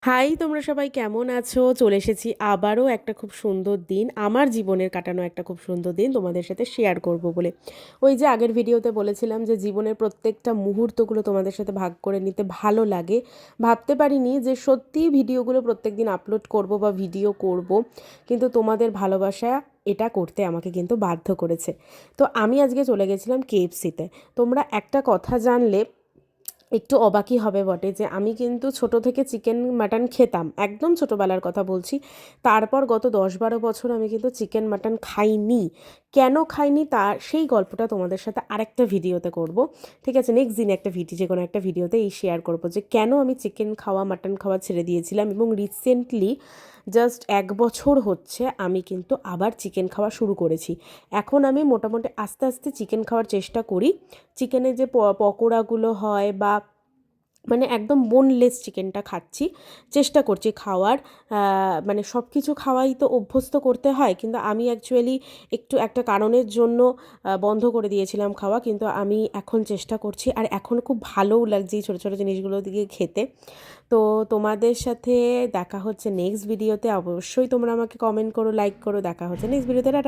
High, তোমরা সবাই কেমন আছো? চলে এসেছি আবারও একটা খুব সুন্দর দিন, আমার জীবনের কাটানো একটা খুব সুন্দর দিন তোমাদের সাথে শেয়ার করব বলে। ওই যে আগের ভিডিওতে বলেছিলাম যে জীবনের প্রত্যেকটা মুহূর্তগুলো তোমাদের সাথে ভাগ করে নিতে ভালো লাগে। ভাবতে পারিনি যে সত্যিই ভিডিওগুলো প্রত্যেক দিন আপলোড করব বা ভিডিও করব, কিন্তু তোমাদের ভালোবাসা এটা করতে আমাকে কিন্তু বাধ্য করেছে। তো আমি আজকে চলে গেছিলাম কেএফসিতে। তোমরা একটা কথা জানলে একটু অবাকই হবে বটে যে আমি কিন্তু ছোট থেকে চিকেন মাটন খেতাম, একদম ছোটোবেলার কথা বলছি। তারপর গত 10-12 বছর আমি কিন্তু চিকেন মাটন খাইনি। কেন খাইনি তার সেই গল্পটা তোমাদের সাথে আরেকটা ভিডিওতে করব। ঠিক আছে, নেক্সট দিনে একটা ভিডিও, যে কোনো একটা ভিডিওতে এই শেয়ার করব যে কেন আমি চিকেন খাওয়া মাটন খাওয়া ছেড়ে দিয়েছিলাম, এবং রিসেন্টলি জাস্ট 1 বছর হচ্ছে আমি কিন্তু আবার চিকেন খাওয়া শুরু করেছি। এখন আমি মোটামুটি আস্তে আস্তে চিকেন খাওয়ার চেষ্টা করি। চিকেনের যে পকোড়াগুলো হয় বা মানে একদম বোনলেস চিকেনটা খাচ্ছি, চেষ্টা করছি খাওয়ার। মানে সব কিছু খাওয়াই তো অভ্যস্ত করতে হয়, কিন্তু আমি অ্যাকচুয়ালি একটু একটা কারণের জন্য বন্ধ করে দিয়েছিলাম খাওয়া, কিন্তু আমি এখন চেষ্টা করছি, আর এখন খুব ভালোও লাগছে এই ছোটো ছোটো জিনিসগুলো দিকে খেতে। তো তোমাদের সাথে দেখা হচ্ছে নেক্সট ভিডিওতে। অবশ্যই তোমরা আমাকে কমেন্ট করো, লাইক করো। দেখা হচ্ছে নেক্সট ভিডিওতে। টাটা।